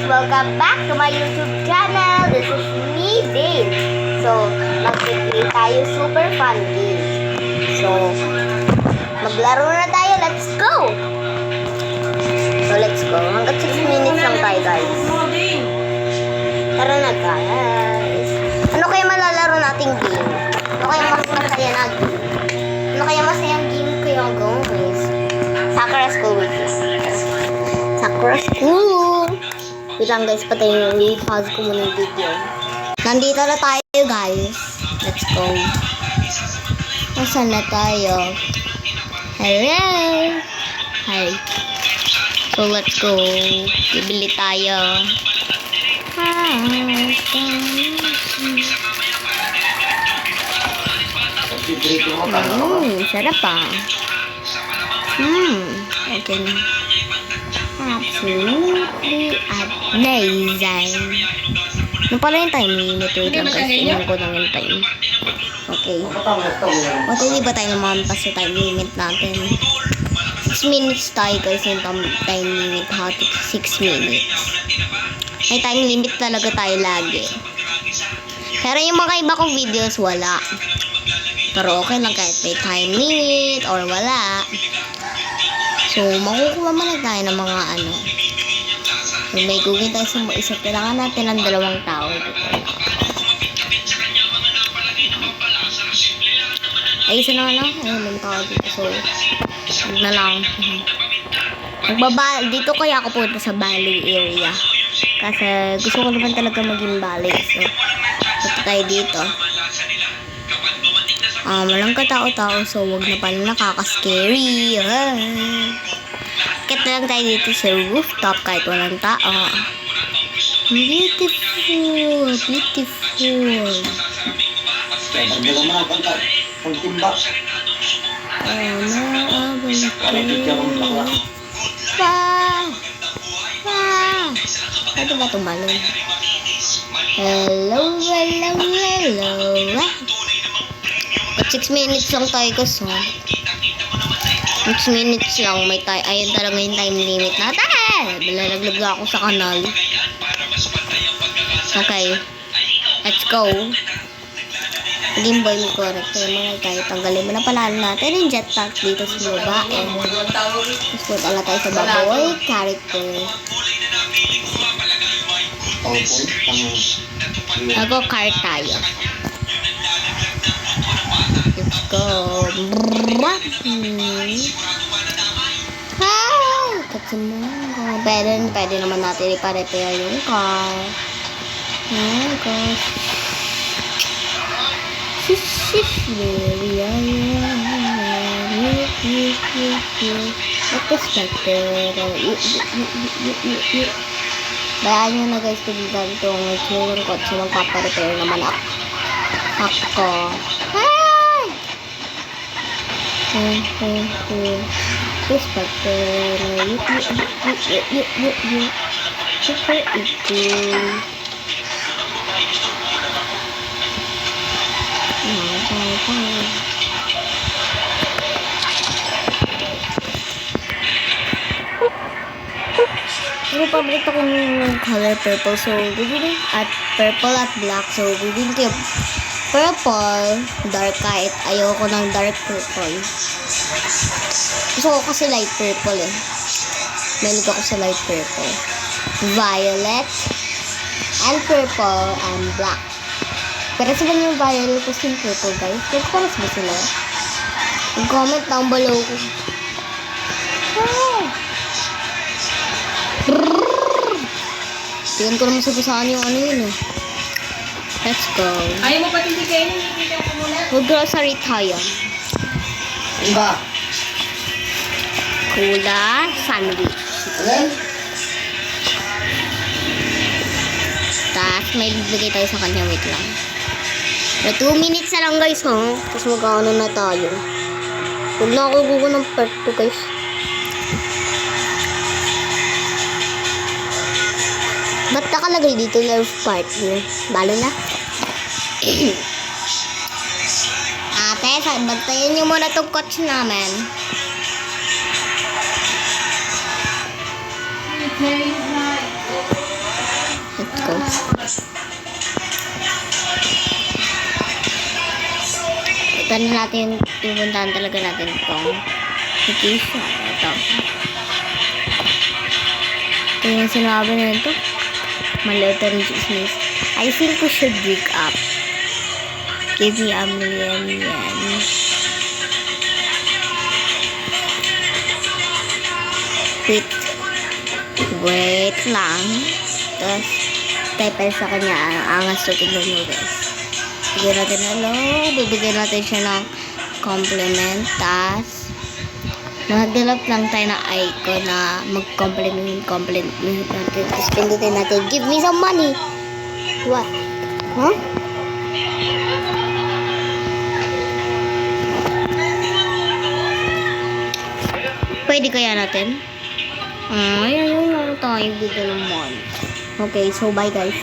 Welcome back to my YouTube channel. This is me, Dave. So, mag-play tayo super fun game. So, maglaro na tayo. Let's go! So, let's go. Hanggang 6 minutes lang tayo, guys. Tara na, guys. Ano kaya malalaro nating game? Ano kaya mas masaya na game? Ano kaya masayang game kaya, guys? Sakura School with you. Sakura School! Wait lang guys, patayin yung pause ko muna yung video. Nandito na tayo guys. Let's go. Nasaan na tayo? Hello! Hi. So let's go. Bibili tayo. Sarap pa. Okay na. Absolutely amazing. Ano pala yung time limit? Wait lang kasi ilan ko lang yung time. Okay. What hindi ba tayo mamampas sa time limit natin? 6 minutes tayo guys yung time limit. 6 minutes. May time limit talaga tayo lagi. Pero yung mga iba kong videos wala. Pero okay lang kahit may time limit or wala. So, makukuha man tayo ng mga ano. So, may gugin tayo sa isa. Kailangan natin ng 2 tao. Ay, isa na lang. Ayun, may tao dito. So, huwag na lang. Dito kaya ako punta sa Bali area. Kasi gusto ko naman talaga maging Bali. So, punta tayo dito. Walang katao-tao. So, wag na pala nakaka-scary. Akit na lang tayo dito sa rooftop kahit walang tao. Beautiful. Beautiful. Ano ba tumalon? Hello, hello, hello. 6 minutes lang tayo kasi. 6 minutes lang may tayo. Ayun talaga yung time limit natin. Malalaglag ako sa kanal. Okay. Let's go. Game boy mo correct. Kaya mga tayo. Tanggalin mo na pala natin yung jetpack dito sa baba. Tapos punta na tayo sa baboy character. Nag-car tayo. Let's go. Pwede naman natin ipa-repair yung car. Oh gosh. Bayaan nyo na guys, pagdagan itong itsura ko at magpapa-repair naman ako. This factor super itu ini paborito ko yung color purple, so gugulin at purple at black, so gugulin ko yung purple dark kahit ayoko ng dark purple. Gusto ko kasi light purple eh. Mahilig ako sa light purple. Violet and purple and black. Pero sila yung violet kasi yung purple guys. Pero paras ba sila? Mag-comment down below ko. Tingnan ko naman sa saan yung ano yun eh. Let's go. Ayaw mo pati kainin, hindi ka muna. Mag-grocery tayo. Iba. Kula sandwich. Tapos may bibigay tayo sa kanya. Wait lang. So, 2 minutes na lang guys ha. Tapos mag-ano na tayo. Huwag na ako gugo ng part 2 guys. Ba't nakalagay dito love part niyo? Balo na. Ate, bantayan niyo muna itong coach namin. to. Ito na natin, pupuntahan talaga natin itong location. Ito. Ito yung sinabi na ito. Maliit na rin chismis. I think we should break up. Give me a million yen. Wait lang. Tapos, type sa kanya, ang angas to tignan nyo guys. Bigyan natin hello. Bibigyan natin siya ng compliment. Tapos, maghanap lang tayo na icon na mag-compliment natin. Tapos, pindutin natin, give me some money. What? Huh? Pwede kaya natin? Ay, tayo dito naman. Okay, so bye guys.